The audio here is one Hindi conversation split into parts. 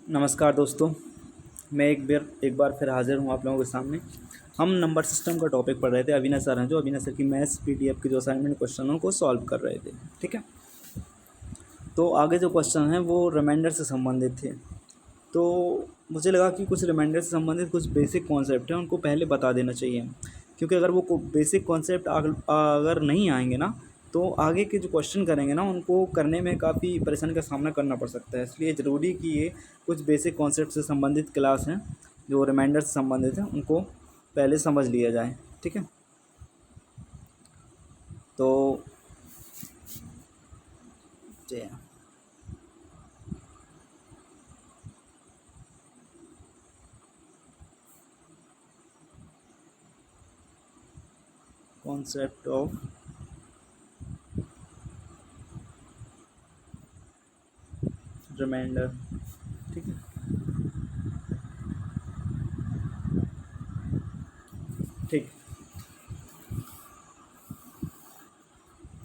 नमस्कार दोस्तों, मैं एक बार फिर हाज़िर हूँ आप लोगों के सामने। हम नंबर सिस्टम का टॉपिक पढ़ रहे थे। अविनाश सर हैं जो अविनाश सर की मैथ्स पीडीएफ के जो असाइनमेंट क्वेश्चन हैं को सॉल्व कर रहे थे। ठीक है, तो आगे जो क्वेश्चन हैं वो रिमाइंडर से संबंधित थे। तो मुझे लगा कि कुछ रिमाइंडर से संबंधित कुछ बेसिक कॉन्सेप्ट हैं उनको पहले बता देना चाहिए, क्योंकि अगर वो बेसिक कॉन्सेप्ट अगर नहीं आएंगे ना तो आगे के जो क्वेश्चन करेंगे ना उनको करने में काफ़ी परेशानी का सामना करना पड़ सकता है। इसलिए ज़रूरी कि ये कुछ बेसिक कॉन्सेप्ट से संबंधित क्लास हैं जो रिमाइंडर से संबंधित हैं उनको पहले समझ लिया जाए। ठीक है, तो जी कॉन्सेप्ट ऑफ रिमाइंडर। ठीक है, ठीक।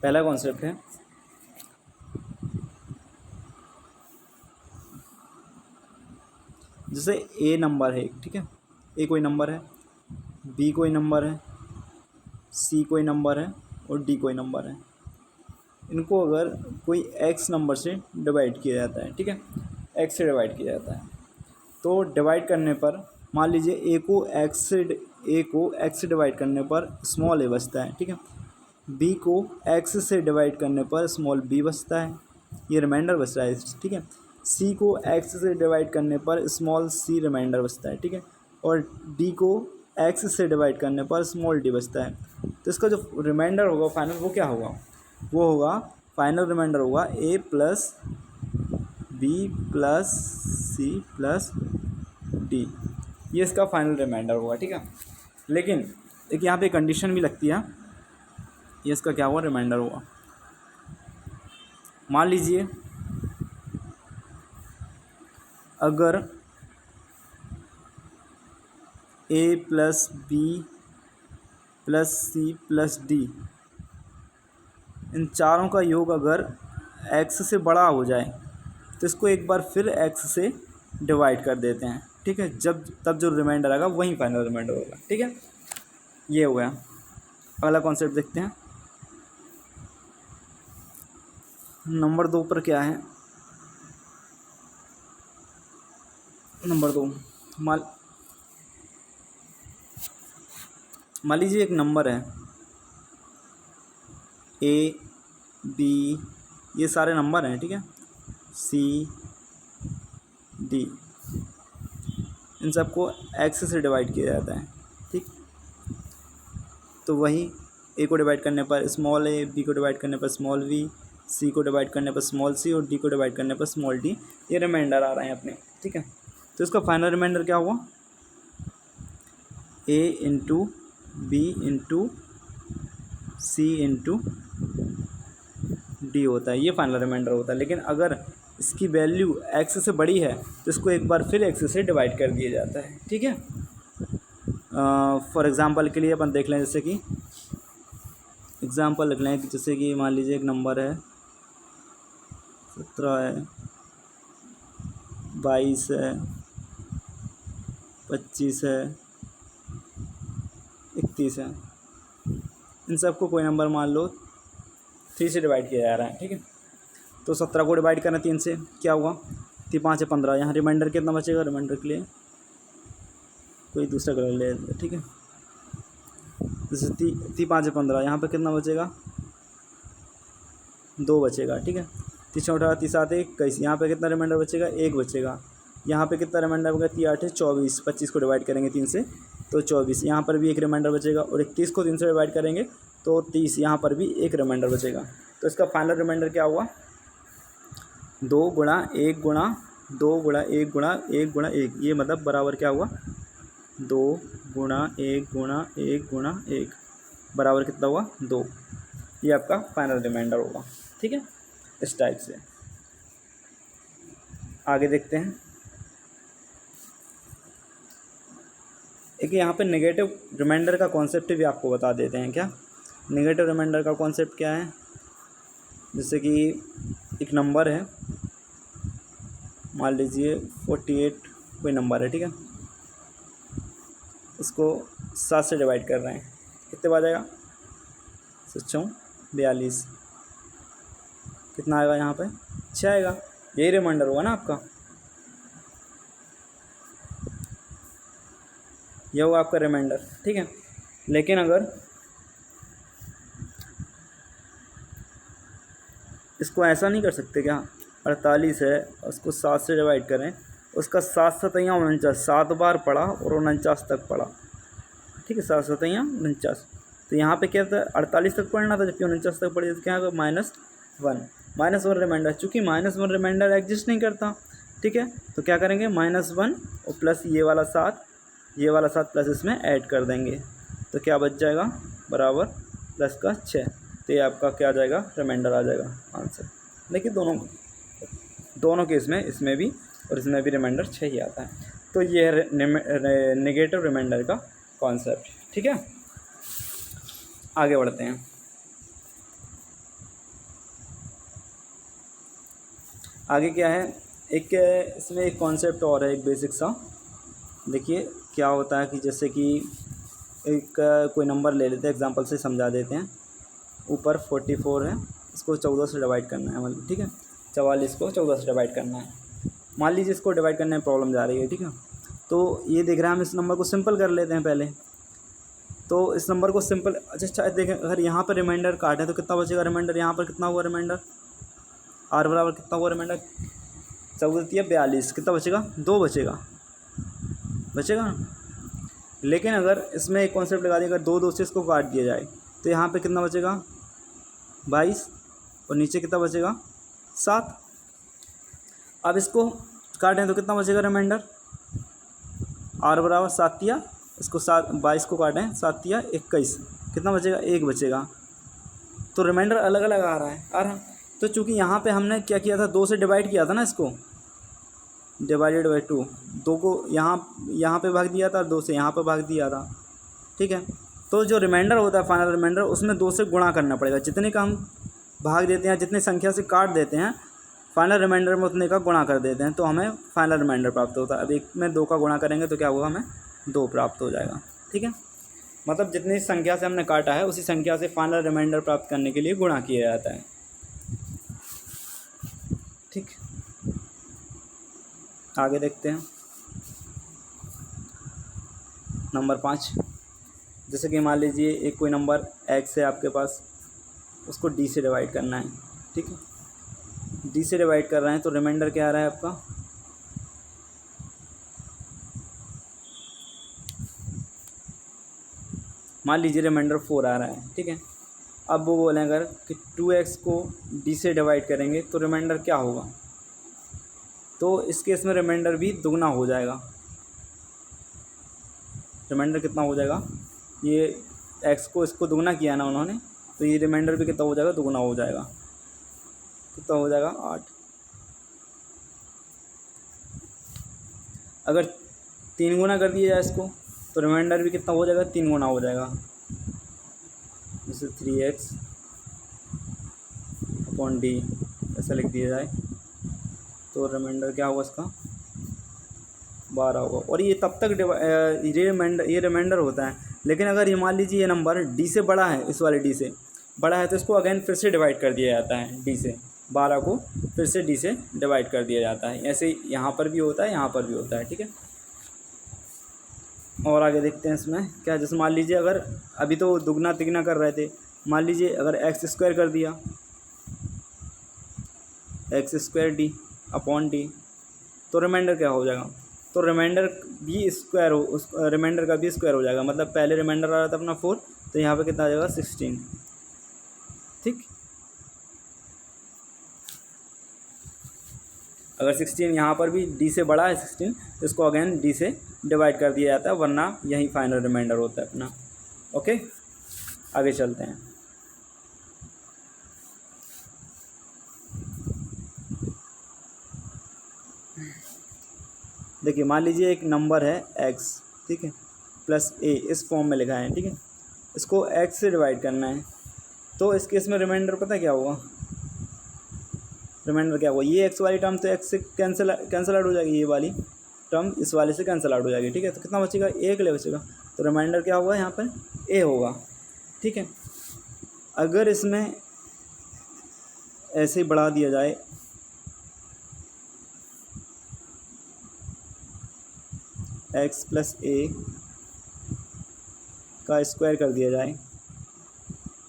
पहला कॉन्सेप्ट है जैसे ए नंबर है, ठीक है, ए कोई नंबर है, बी कोई नंबर है, सी कोई नंबर है और डी कोई नंबर है। इनको अगर कोई एक्स नंबर से डिवाइड किया जाता है, ठीक है, एक्स से डिवाइड किया जाता है, तो डिवाइड करने पर मान लीजिए ए को एक्स से डिवाइड करने पर स्मॉल ए बचता है। ठीक है, बी को एक्स से डिवाइड करने पर स्मॉल बी बचता है, ये रिमाइंडर बच रहा है। ठीक है, सी को एक्स से डिवाइड करने पर स्मॉल सी रिमाइंडर बचता है। ठीक है, और डी को एक्स से डिवाइड करने पर स्मॉल डी बचता है। तो इसका जो रिमाइंडर होगा फाइनल वो क्या होगा, वो होगा फाइनल रिमाइंडर होगा A plus B plus C plus D, ये इसका फाइनल रिमाइंडर होगा। ठीक है, लेकिन एक यहाँ पे कंडीशन भी लगती है, ये इसका क्या हुआ रिमाइंडर होगा। मान लीजिए अगर A plus B plus C plus D इन चारों का योग अगर एक्स से बड़ा हो जाए तो इसको एक बार फिर एक्स से डिवाइड कर देते हैं। ठीक है, तब जो रिमाइंडर आएगा वही फाइनल रिमाइंडर होगा। ठीक है, ये हो गया। अगला कॉन्सेप्ट देखते हैं। नंबर 2 पर क्या है, नंबर 2 मान लीजिए एक नंबर है ए बी, ये सारे नंबर हैं। ठीक है, सी डी, इन सबको एक्स से डिवाइड किया जाता है। ठीक, तो वही ए को डिवाइड करने पर स्मॉल ए, बी को डिवाइड करने पर स्मॉल वी, सी को डिवाइड करने पर स्मॉल सी और डी को डिवाइड करने पर स्मॉल डी, ये रिमाइंडर आ रहे हैं अपने। ठीक है, तो इसका फाइनल रिमाइंडर क्या हुआ, ए इंटू बी इंटू सी इंटू डी होता है, ये फाइनल रिमाइंडर होता है। लेकिन अगर इसकी वैल्यू एक्स से बड़ी है तो इसको एक बार फिर एक्स से डिवाइड कर दिया जाता है। ठीक है, फॉर एग्ज़ाम्पल के लिए अपन देख लें, जैसे कि एग्ज़ाम्पल लिख लें कि जैसे कि मान लीजिए एक नंबर है 17 है, 22 है, 25 है, 31 है। इन सबको कोई नंबर मान लो 3 से डिवाइड किया जा रहा है। ठीक है, तो 17 को डिवाइड करना 3 से, क्या हुआ, 3 5 है 15। यहाँ रिमाइंडर कितना बचेगा, रिमाइंडर के लिए कोई दूसरा कलर ले लेते। ठीक है, जैसे 3 5 है 15, यहाँ पे कितना बचेगा, 2 बचेगा। ठीक है, 3 6 18, 3 7 21, यहाँ पे कितना रिमाइंडर बचेगा, 1 बचेगा। यहाँ पे कितना रिमाइंडर होगा, 3 8 है 24, 25 को डिवाइड करेंगे 3 से तो 24, यहाँ पर भी एक रिमाइंडर बचेगा। और 31 को 3 से डिवाइड करेंगे तो 30, यहाँ पर भी एक रिमाइंडर बचेगा। तो इसका फाइनल रिमाइंडर क्या हुआ, 2 गुणा 1 गुणा 2 गुणा 1 गुणा 1 गुणा 1, ये मतलब बराबर क्या हुआ, 2 गुणा 1 गुणा 1 गुणा 1 बराबर कितना हुआ, 2। ये आपका फाइनल रिमाइंडर होगा। ठीक है, इस टाइप से आगे देखते हैं। एक यहाँ पे नेगेटिव रिमाइंडर का कॉन्सेप्ट भी आपको बता देते हैं। क्या नेगेटिव रिमाइंडर का कॉन्सेप्ट क्या है, जैसे कि एक नंबर है मान लीजिए 48 कोई नंबर है, ठीक है, इसको 7 से डिवाइड कर रहे हैं, कितने बार जाएगा, 42, कितना आएगा यहाँ पे, 6 आएगा, यही रिमाइंडर होगा ना आपका, यह होगा आपका रिमाइंडर, ठीक है। लेकिन अगर इसको ऐसा नहीं कर सकते क्या, 48 है, उसको 7 से डिवाइड करें, उसका 7 सतैया 49, 7 बार पढ़ा और 49 तक पढ़ा, ठीक है, 7 सतैया 49, तो यहाँ पे क्या था, 48 तक पढ़ना था, जबकि 49 तक पढ़ी तो क्या होगा, -1 रिमाइंडर, चूँकि -1 रिमाइंडर एग्जिस्ट नहीं करता, ठीक है, तो क्या करेंगे, -1 और प्लस ये वाला 7 प्लस इसमें ऐड कर देंगे, तो क्या बच जाएगा, बराबर प्लस का 6, तो ये आपका क्या आ जाएगा, रिमाइंडर आ जाएगा आंसर। देखिए दोनों केस में, इसमें भी और इसमें भी रिमाइंडर 6 ही आता है। तो ये है नेगेटिव रिमाइंडर का कॉन्सेप्ट, ठीक है। आगे बढ़ते हैं। आगे क्या है, इसमें एक कॉन्सेप्ट और है, एक बेसिक सा। देखिए क्या होता है कि जैसे कि एक कोई नंबर ले लेते हैं, एग्जांपल से समझा देते हैं। ऊपर 44 है, इसको 14 से डिवाइड करना है, मतलब ठीक है, 44 को 14 से डिवाइड करना है। मान लीजिए इसको डिवाइड करने में प्रॉब्लम जा रही है, ठीक है, तो ये देख रहे हैं हम, इस नंबर को सिंपल कर लेते हैं पहले। तो इस नंबर को सिंपल, अच्छा देखें, अगर यहाँ पर रिमाइंडर काटें तो कितना बचेगा रिमाइंडर, यहाँ पर कितना हुआ रिमाइंडर, आर बराबर कितना हुआ रिमाइंडर, 14×42, कितना बचेगा, 2 बचेगा ना। लेकिन अगर इसमें एक कॉन्सेप्ट लगा दिया, अगर 2 से इसको काट दिया जाए तो यहाँ पे कितना बचेगा, 22, और नीचे कितना बचेगा, 7। अब इसको काटें तो कितना बचेगा रिमाइंडर, आर बराबर 7 इसको 22 को काटें, 7×21, कितना बचेगा, 1 बचेगा। तो रिमाइंडर अलग अलग आ रहा है। तो चूँकि यहाँ पे हमने क्या किया था, 2 से डिवाइड किया था ना, इसको डिवाइडेड बाई 2, 2 को यहाँ पे भाग दिया था, 2 से यहाँ पे भाग दिया था, ठीक है। तो जो रिमाइंडर होता है, फाइनल रिमाइंडर, उसमें 2 से गुणा करना पड़ेगा, जितने का हम भाग देते हैं, जितने संख्या से काट देते हैं, फाइनल रिमाइंडर में उतने का गुणा कर देते हैं, तो हमें फाइनल रिमाइंडर प्राप्त होता है। अब एक में 2 का गुणा करेंगे तो क्या होगा, हमें 2 प्राप्त हो जाएगा, ठीक है। मतलब जितनी संख्या से हमने काटा है, उसी संख्या से फाइनल रिमाइंडर प्राप्त करने के लिए गुणा किया जाता है, ठीक। आगे देखते हैं नंबर 5। जैसे कि मान लीजिए एक कोई नंबर x है आपके पास, उसको d से डिवाइड करना है, ठीक है, d से डिवाइड कर रहे हैं, तो रिमाइंडर क्या आ रहा है आपका, मान लीजिए रिमाइंडर 4 आ रहा है, ठीक है। अब वो बोलें अगर कि 2x को d से डिवाइड करेंगे तो रिमाइंडर क्या होगा, तो इस केस में रिमाइंडर भी दुगना हो जाएगा। रिमाइंडर कितना हो जाएगा, ये x को इसको दुगना किया ना उन्होंने, तो ये रिमाइंडर भी कितना हो जाएगा, दुगना हो जाएगा, कितना हो जाएगा, 8। अगर 3 गुना कर दिया जाए इसको, तो रिमाइंडर भी कितना हो जाएगा, 3 गुना हो जाएगा, जैसे 3x अपॉन d ऐसा लिख दिया जाए, तो रिमाइंडर क्या होगा इसका, 12 होगा। और ये तब तक ये रिमाइंडर होता है। लेकिन अगर ये मान लीजिए ये नंबर d से बड़ा है, इस वाले d से बड़ा है, तो इसको अगेन फिर से डिवाइड कर दिया जाता है, d से 12 को फिर से d से डिवाइड कर दिया जाता है। ऐसे यहाँ पर भी होता है, यहाँ पर भी होता है, ठीक है। और आगे देखते हैं इसमें क्या, जैसे मान लीजिए अगर अभी तो दुगना तिगना कर रहे थे, मान लीजिए अगर x² कर दिया, x² d अपॉन d, तो रिमाइंडर क्या हो जाएगा, तो रिमाइंडर भी स्क्वायर उस रिमाइंडर का भी स्क्वायर हो जाएगा। मतलब पहले रिमाइंडर आ रहा था अपना 4, तो यहाँ पे कितना आ जाएगा, 16, ठीक। अगर 16 यहाँ पर भी d से बड़ा है 16, तो इसको अगेन d से डिवाइड कर दिया जाता है, वरना यही फाइनल रिमाइंडर होता है अपना। ओके, आगे चलते हैं। देखिए मान लीजिए एक नंबर है x, ठीक है, प्लस a, इस फॉर्म में लिखा है, ठीक है। इसको x से डिवाइड करना है, तो इस केस में रिमाइंडर पता क्या होगा, रिमाइंडर क्या हुआ, ये एक्स वाली टर्म तो एक्स से कैंसिल आउट हो जाएगी, ये वाली टर्म इस वाले से कैंसिल आउट हो जाएगी, ठीक है। तो कितना बचेगा, ए के लिए बचेगा, तो रिमाइंडर क्या हुआ यहाँ पर, ए होगा, ठीक है। अगर इसमें ऐसे ही बढ़ा दिया जाए, एक्स प्लस ए का स्क्वायर कर दिया जाए,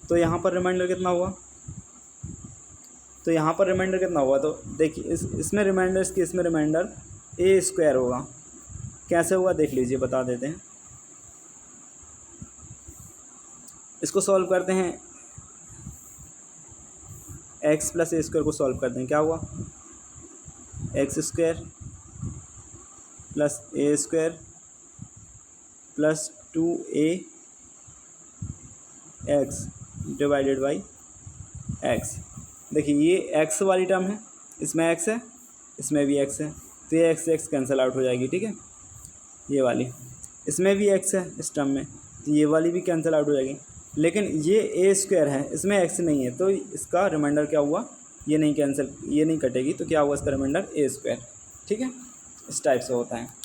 तो यहाँ पर रिमाइंडर कितना हुआ, तो यहाँ पर रिमाइंडर कितना हुआ, तो देखिए इसमें रिमाइंडर, इसमें रिमाइंडर ए स्क्वायर होगा। कैसे होगा देख लीजिए, बता देते हैं। इसको सॉल्व करते हैं, एक्स प्लस ए स्क्वायर को सॉल्व करते हैं, क्या हुआ, x square plus A square plus 2a x divided by x. देखिए ये एक्स वाली टर्म है, इसमें एक्स है, इसमें भी एक्स है, तो ये एक्स कैंसिल आउट हो जाएगी, ठीक है। ये वाली इसमें भी एक्स है इस टर्म में, तो ये वाली भी कैंसिल आउट हो जाएगी। लेकिन ये ए स्क्वायर है, इसमें एक्स नहीं है, तो इसका रिमाइंडर क्या हुआ, ये नहीं कटेगी, तो क्या हुआ इसका रिमाइंडर ए स्क्वायर, ठीक है। इस टाइप से होता है।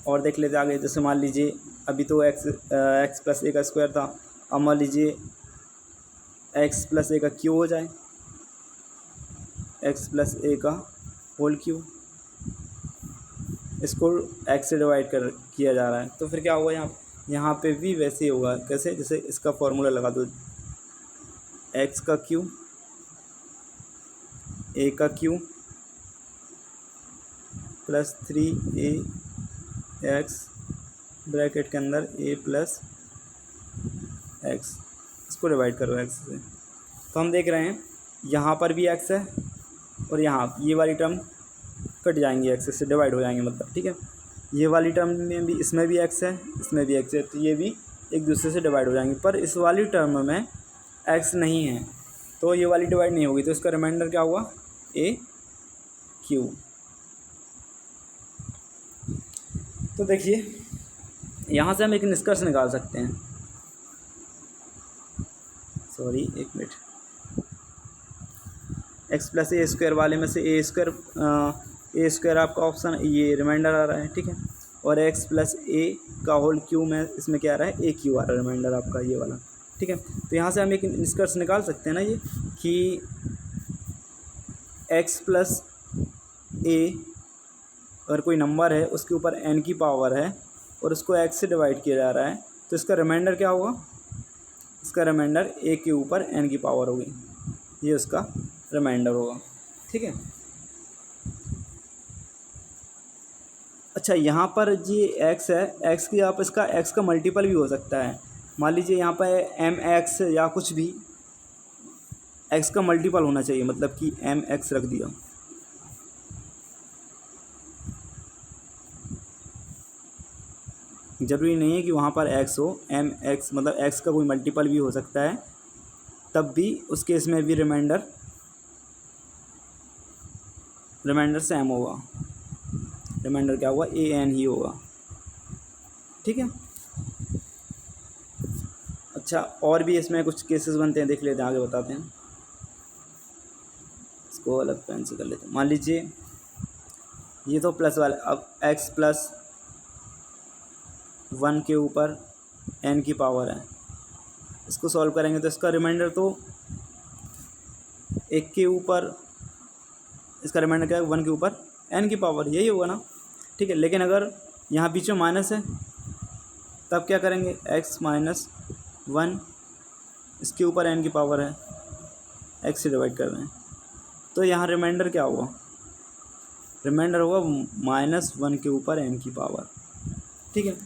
और देख लेते आगे, जैसे मान लीजिए अभी तो एक्स प्लस ए का स्क्वायर था, अब मान लीजिए एक्स प्लस ए का क्यू हो जाए, एक्स प्लस ए का होल क्यू, इसको एक्स से डिवाइड किया जा रहा है, तो फिर क्या होगा, यहाँ पे भी वैसे ही होगा। कैसे, जैसे इसका फॉर्मूला लगा दो, एक्स का क्यू, ए का Q plus 3a x bracket के अंदर ए प्लस एक्स, इसको डिवाइड करो एक्स से, तो हम देख रहे हैं यहाँ पर भी एक्स है और यहाँ ये वाली टर्म कट जाएंगी, एक्स से डिवाइड हो जाएंगे मतलब, ठीक है। ये वाली टर्म में भी, इसमें भी एक्स है, इसमें भी एक्स है, तो ये भी एक दूसरे से डिवाइड हो जाएंगे। पर इस वाली टर्म में एक्स नहीं है, तो ये वाली डिवाइड नहीं होगी, तो इसका रिमाइंडर क्या हुआ, ए क्यू। तो देखिए यहाँ से हम एक निष्कर्ष निकाल सकते हैं, सॉरी एक मिनट, एक्स प्लस ए स्क्वायर वाले में से ए स्क्वायर आपका ऑप्शन, ये रिमाइंडर आ रहा है, ठीक है। और एक्स प्लस ए का होल क्यू में इसमें क्या आ रहा है, ए क्यू आ रहा है रिमाइंडर आपका, ये वाला, ठीक है। तो यहाँ से हम एक निष्कर्ष निकाल सकते हैं ना, ये कि एक्स प्लस ए अगर कोई नंबर है, उसके ऊपर n की पावर है और उसको x से डिवाइड किया जा रहा है, तो इसका रिमाइंडर क्या होगा, इसका रिमाइंडर a के ऊपर n की पावर होगी, ये उसका रिमाइंडर होगा, ठीक है। अच्छा, यहाँ पर ये x है, x की आप इसका x का मल्टीपल भी हो सकता है। मान लीजिए यहाँ पर mx या कुछ भी x का मल्टीपल होना चाहिए, मतलब कि mx रख दिया, ज़रूरी नहीं है कि वहाँ पर x हो, mx मतलब x का कोई मल्टीपल भी हो सकता है, तब भी उस केस में भी रिमाइंडर सेम होगा, रिमाइंडर क्या होगा, an ही होगा, ठीक है। अच्छा, और भी इसमें कुछ केसेस बनते हैं, देख लेते हैं, आगे बताते हैं। इसको अलग पेन से कर लेते हैं। मान लीजिए ये तो प्लस वाला, अब x प्लस 1 के ऊपर n की पावर है, इसको सॉल्व करेंगे तो इसका रिमाइंडर तो 1 के ऊपर, इसका रिमाइंडर क्या है, 1 के ऊपर n की पावर, यही होगा ना, ठीक है। लेकिन अगर यहाँ बीच में माइनस है, तब क्या करेंगे, x माइनस 1, इसके ऊपर n की पावर है, x से डिवाइड कर रहे हैं, तो यहाँ रिमाइंडर क्या होगा, रिमाइंडर होगा -1 के ऊपर n की पावर, ठीक है।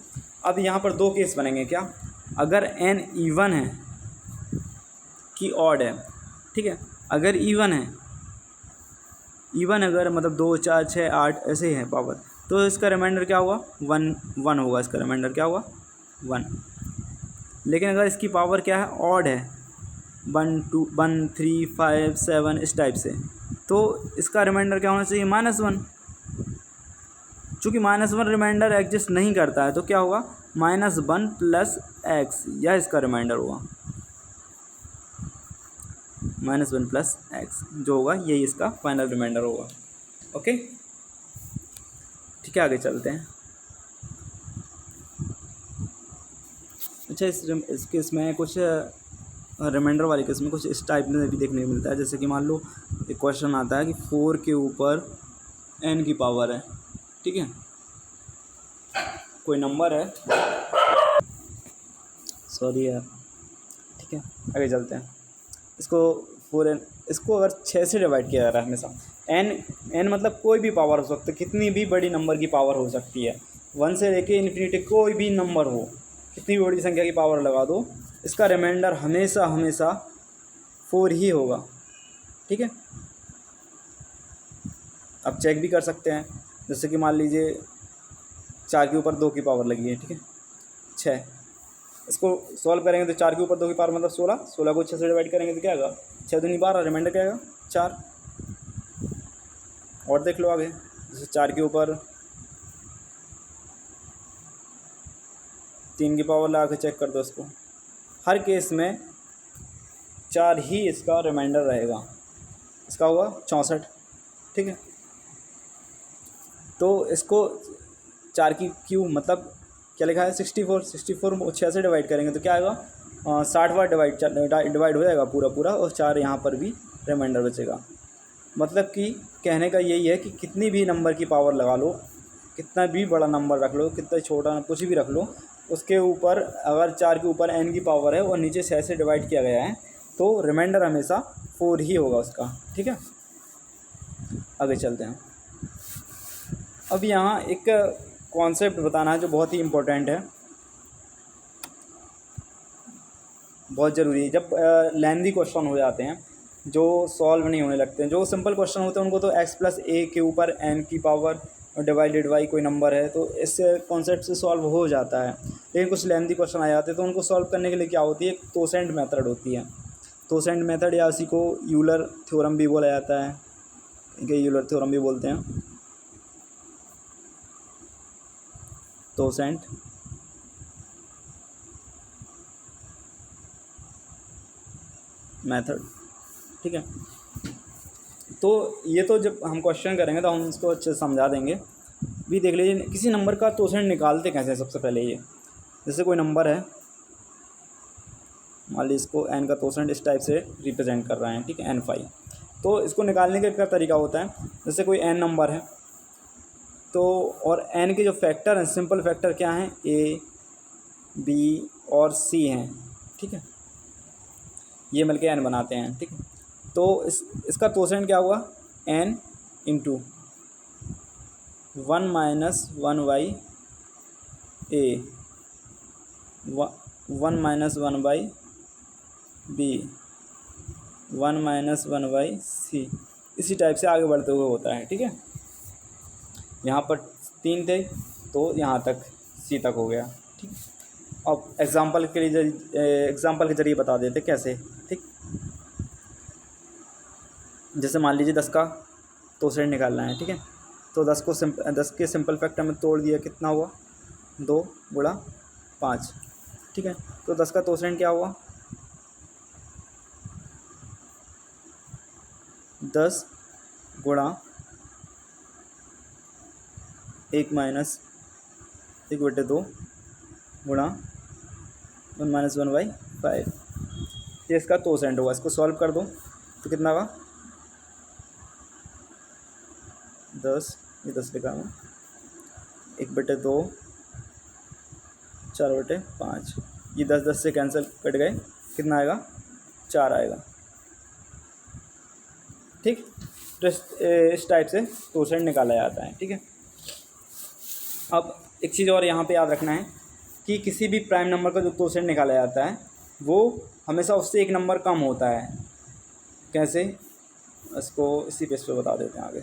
अब यहाँ पर दो केस बनेंगे, क्या, अगर n इवन है कि ऑड है, ठीक है। अगर इवन है, इवन अगर मतलब 2, 4, 6, 8 ऐसे है पावर, तो इसका रिमाइंडर क्या हुआ, 1 होगा, इसका रिमाइंडर क्या हुआ, 1। लेकिन अगर इसकी पावर क्या है, ऑड है, 1, 2, 1, 3, 5, 7 इस टाइप से, तो इसका रिमाइंडर क्या होना चाहिए, -1। चूँकि -1 रिमाइंडर एग्जिस्ट नहीं करता है, तो क्या होगा, -1 प्लस x, यह इसका रिमाइंडर हुआ, -1 प्लस एक्स जो होगा यही इसका फाइनल रिमाइंडर होगा। ओके, ठीक है, आगे चलते हैं। अच्छा, इस केस में कुछ रिमाइंडर वाले केस में कुछ इस टाइप में भी देखने को मिलता है। जैसे कि मान लो एक क्वेश्चन आता है कि 4 के ऊपर n की पावर है, ठीक है, कोई नंबर है, सॉरी यार, ठीक है, आगे चलते हैं। इसको 4n, इसको अगर 6 से डिवाइड किया जा रहा है हमेशा, n मतलब कोई भी पावर हो सकती है, कितनी भी बड़ी नंबर की पावर हो सकती है, 1 से लेके इन्फिनिटी कोई भी नंबर हो, कितनी भी बड़ी संख्या की पावर लगा दो, इसका रिमाइंडर हमेशा हमेशा 4 ही होगा, ठीक है। अब चेक भी कर सकते हैं, जैसे कि मान लीजिए 4 के ऊपर 2 की पावर लगी है, ठीक है, 6, इसको सॉल्व करेंगे तो 4 के ऊपर 2 की पावर मतलब 16, 16 को 6 से डिवाइड करेंगे तो क्या आएगा, 6 दूनी 12, रिमाइंडर क्या आएगा 4। और देख लो आगे, जैसे 4 के ऊपर 3 की पावर लगा के चेक कर दो इसको, हर केस में 4 ही इसका रिमाइंडर रहेगा, इसका होगा 64, ठीक है। तो इसको 4 की क्यू मतलब क्या लिखा है 64, 64 को 6 से डिवाइड करेंगे तो क्या आएगा 60 बार डिवाइड हो जाएगा पूरा पूरा, और 4 यहाँ पर भी रिमाइंडर बचेगा। मतलब कि कहने का यही है कि कितनी भी नंबर की पावर लगा लो, कितना भी बड़ा नंबर रख लो, कितना छोटा कुछ भी रख लो, उसके ऊपर अगर 4 के ऊपर n की पावर है और नीचे 6 से डिवाइड किया गया है तो रिमाइंडर हमेशा 4 ही होगा उसका, ठीक है। आगे चलते हैं। अब यहाँ एक कॉन्सेप्ट बताना है जो बहुत ही इम्पोर्टेंट है, बहुत ज़रूरी है। जब लेंथी क्वेश्चन हो जाते हैं जो सॉल्व नहीं होने लगते हैं, जो सिंपल क्वेश्चन होते हैं उनको तो x प्लस a के ऊपर n की पावर डिवाइडेड बाई कोई नंबर है तो इस कॉन्सेप्ट से सॉल्व हो जाता है। लेकिन कुछ लेंथी क्वेश्चन आ जाते हैं तो उनको सॉल्व करने के लिए क्या होती है, एक तोसेंट मेथड होती है। तोसेंट मेथड या उसी को यूलर थ्योरम भी बोला जाता है, यूलर थ्योरम भी बोलते हैं, तोसेंट मेथड, ठीक है। तो ये तो जब हम क्वेश्चन करेंगे तो हम इसको अच्छे से समझा देंगे। भी देख लीजिए किसी नंबर का तोसेंट निकालते कैसे। सबसे पहले ये जैसे कोई नंबर है, मान लीजिए इसको n का तोसेंट इस टाइप से रिप्रेजेंट कर रहे हैं, ठीक है, n5। तो इसको निकालने का क्या तरीका होता है, जैसे कोई n नंबर है तो और n के जो फैक्टर हैं, सिंपल फैक्टर क्या हैं, a b और c हैं, ठीक है, ये मिलके n बनाते हैं, ठीक है। तो इसका तोसेंट क्या हुआ, n into 1 minus 1 by a, 1 minus 1 by b, 1 minus 1 by c, इसी टाइप से आगे बढ़ते हुए होता है, ठीक है। यहाँ पर 3 थे तो यहाँ तक c तक हो गया, ठीक। अब एग्जांपल के जरिए बता देते कैसे, ठीक। जैसे मान लीजिए 10 का तोसेंट निकालना है, ठीक है, तो 10 के सिंपल फैक्टर में तोड़ दिया, कितना हुआ 2 गुणा 5, ठीक है। तो 10 का तोसेंट क्या हुआ 10 गुणा 1 माइनस 1/2 गुणा 1 माइनस 1/5, ये इसका तोसेंट होगा। इसको सॉल्व कर दो तो कितना होगा 10, ये 10 लिखा हूँ, 1/2 4/5, ये 10 से कैंसिल कट गए, कितना आएगा 4 आएगा, ठीक। तो इस टाइप से तोसेंट निकाला जाता है, ठीक है। अब एक चीज़ और यहाँ पे याद रखना है कि किसी भी प्राइम नंबर का जो तोसेंट निकाला जाता है वो हमेशा उससे एक नंबर कम होता है। कैसे, इसको इसी पेज पे बता देते हैं आगे।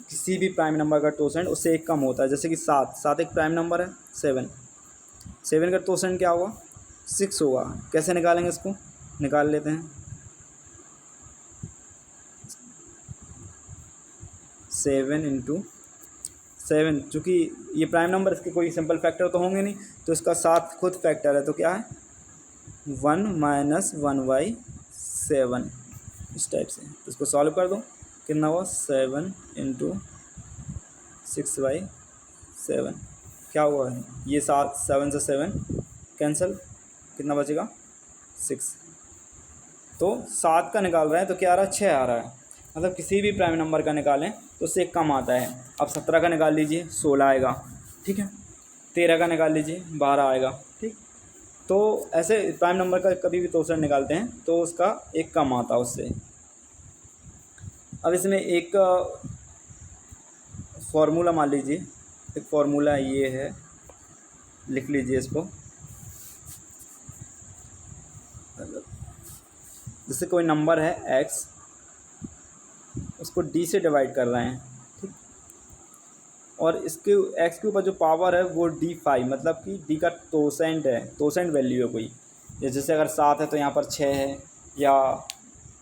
किसी भी प्राइम नंबर का तोसेंट उससे एक कम होता है, जैसे कि 7 एक प्राइम नंबर है, 7 का तोसेंट क्या होगा 6 होगा। कैसे निकालेंगे, इसको निकाल लेते हैं। 7 इंटू 7, चूँकि ये प्राइम नंबर, इसके कोई सिंपल फैक्टर तो होंगे नहीं, तो इसका 7 खुद फैक्टर है, तो क्या है 1 माइनस 1/7 इस टाइप से। तो इसको सॉल्व कर दो, कितना हुआ 7 इंटू 6/7 क्या हुआ है ये 7 से 7 कैंसिल, कितना बचेगा 6। तो 7 का निकाल रहे हैं तो क्या आ रहा है 6 आ रहा है, मतलब किसी भी प्राइम नंबर का निकालें तो उससे कम आता है। अब 17 का निकाल लीजिए 16 आएगा, ठीक है। 13 का निकाल लीजिए 12 आएगा, ठीक। तो ऐसे प्राइम नंबर का कभी भी तोसन निकालते हैं तो उसका एक कम आता है उससे। अब इसमें एक फार्मूला मान लीजिए, एक फार्मूला ये है, लिख लीजिए इसको। जैसे कोई नंबर है x, उसको d से डिवाइड कर रहे हैं, ठीक। और इसके x के ऊपर जो पावर है वो d5, मतलब कि d का तोसेंट है, तोसेंट वैल्यू है कोई। जैसे अगर 7 है तो यहाँ पर 6 है, या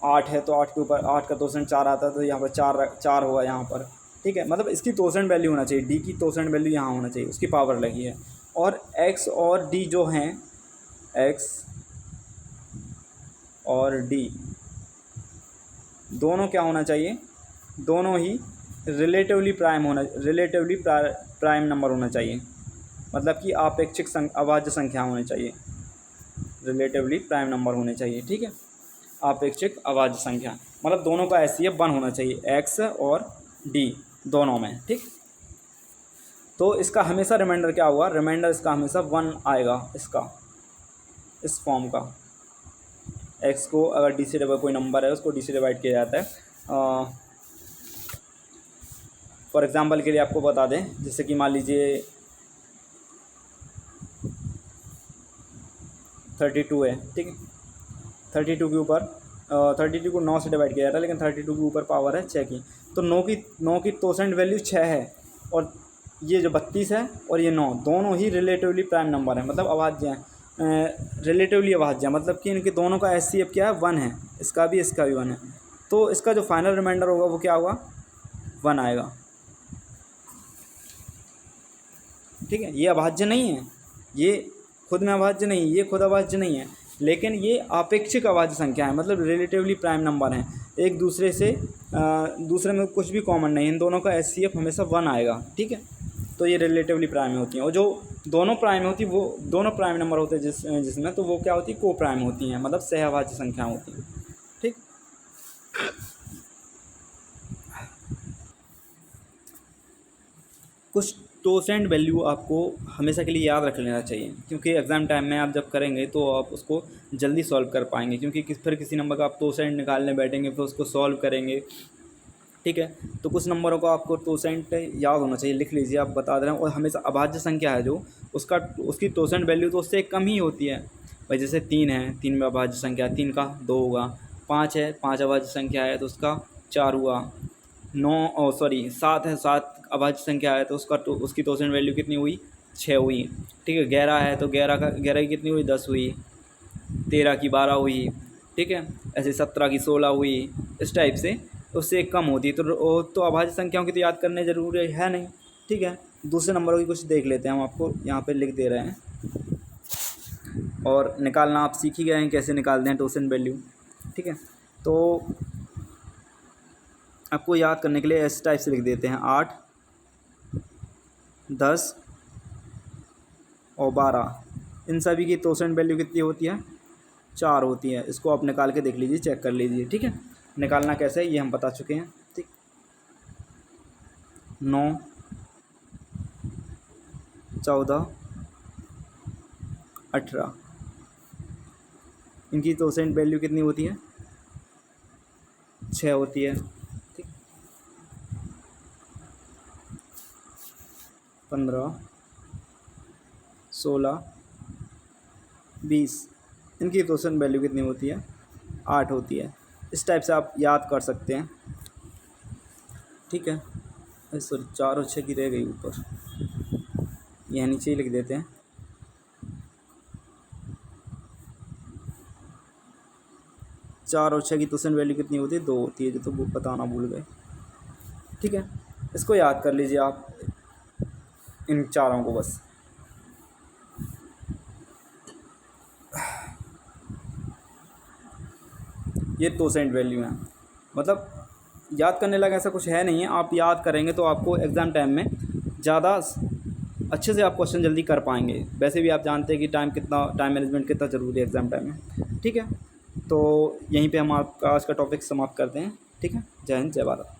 8 है तो 8 के ऊपर 8 का तोसेंट 4 आता है तो यहाँ पर 4 होगा यहाँ पर, ठीक है। मतलब इसकी तोसेंट वैल्यू होना चाहिए, d की तोसेंट वैल्यू यहाँ होना चाहिए, उसकी पावर लगी है। और x और d जो हैं, x और d दोनों क्या होना चाहिए, दोनों ही रिलेटिवली प्राइम नंबर होना चाहिए, मतलब कि आपेक्षिक अभाज्य संख्या होनी चाहिए, रिलेटिवली प्राइम नंबर होने चाहिए, ठीक है। आपेक्षिक अभाज्य संख्या मतलब दोनों का HCF 1 होना चाहिए, x और d दोनों में, ठीक। तो इसका हमेशा रिमाइंडर क्या हुआ, रिमाइंडर इसका हमेशा 1 आएगा, इसका इस फॉर्म का। x को अगर d से डिवाइड, कोई नंबर है उसको d से डिवाइड किया जाता है। फॉर एग्ज़ाम्पल के लिए आपको बता दें, जैसे कि मान लीजिए 32 है, ठीक है। 32 के ऊपर 32 को 9 से डिवाइड किया जाता है, लेकिन 32 के ऊपर पावर है 6 की। तो 9 की तोसेंट वैल्यू 6 है, और ये जो 32 है और ये 9 दोनों ही रिलेटिवली प्राइम नंबर है, मतलब अभाज्य हैं, रिलेटिवली अभाज्य, मतलब कि इनके दोनों का HCF क्या है 1 है, इसका भी 1 है। तो इसका जो फाइनल रिमाइंडर होगा वो क्या होगा 1 आएगा, ठीक है। ये अभाज्य नहीं है, ये खुद में अभाज्य नहीं है, ये खुद अभाज्य नहीं है, लेकिन ये आपेक्षिक अभाज्य संख्या है, मतलब रिलेटिवली प्राइम नंबर हैं, एक दूसरे से दूसरे में कुछ भी कॉमन नहीं है, इन दोनों का HCF हमेशा 1 आएगा, ठीक है। तो ये रिलेटिवली प्राइम में होती हैं। और जो दोनों प्राइम होती है, वो दोनों प्राइम नंबर होते हैं जिसमें, तो वो क्या होती है को प्राइम होती हैं, मतलब सहअभाज्य संख्या होती हैं, ठीक। कुछ तोसेंट वैल्यू आपको हमेशा के लिए याद रख लेना चाहिए, क्योंकि एग्ज़ाम टाइम में आप जब करेंगे तो आप उसको जल्दी सॉल्व कर पाएंगे, क्योंकि फिर किसी नंबर का आप तोसेंट निकालने बैठेंगे फिर उसको सॉल्व करेंगे, ठीक है। तो कुछ नंबरों को आपको तोसेंट याद होना चाहिए, लिख लीजिए, आप बता दे रहे हैं। और हमेशा अभाज्य संख्या है जो उसकी तोसेंट वैल्यू तो उससे कम ही होती है। भाई जैसे 3 है, 3 में अभाज्य संख्या 3 का 2 होगा। 5 है, 5 अभाज्य संख्या है तो उसका 4 हुआ। 7 है, 7 अभाज्य संख्या है तो उसकी तोसेंट वैल्यू कितनी हुई 6 हुई, ठीक है। 11 है तो 11 की कितनी हुई 10 हुई। 13 की 12 हुई, ठीक है। ऐसे 17 की 16 हुई, इस टाइप से उससे कम होती है। तो अभाज्य संख्याओं की तो याद करने ज़रूरी है नहीं, ठीक है। दूसरे नंबरों की कुछ देख लेते हैं, हम आपको यहाँ पे लिख दे रहे हैं, और निकालना आप सीख ही गए हैं कैसे निकालते हैं तोसेंट वैल्यू, ठीक है। तो आपको याद करने के लिए इस टाइप से लिख देते हैं 8, 10 और 12, इन सभी की तोसेंट वैल्यू कितनी होती है 4 होती है। इसको आप निकाल के देख लीजिए, चेक कर लीजिए, ठीक है। निकालना कैसे है ये हम बता चुके हैं, ठीक। 9, 14, 18, इनकी तोसेंट वैल्यू कितनी होती है 6 होती है, ठीक। 15, 16, 20, इनकी तोसेंट वैल्यू कितनी होती है 8 होती है। इस टाइप से आप याद कर सकते हैं, ठीक है। सॉरी 4 और 6 की रह गई ऊपर, यहाँ नीचे ही लिख देते हैं। 4 और 6 की तोसेंट वैल्यू कितनी होती है 2 होती है, जो तो बताना भूल गए, ठीक है। इसको याद कर लीजिए आप, इन चारों को बस। ये तोसेंट वैल्यू हैं। मतलब याद करने लगा ऐसा कुछ है नहीं है, आप याद करेंगे तो आपको एग्ज़ाम टाइम में ज़्यादा अच्छे से आप क्वेश्चन जल्दी कर पाएंगे। वैसे भी आप जानते हैं कि टाइम मैनेजमेंट कितना ज़रूरी है एग्ज़ाम टाइम में। ठीक है, तो यहीं पे हम आपका आज का टॉपिक समाप्त करते हैं। ठीक है, जय हिंद, जय भारत।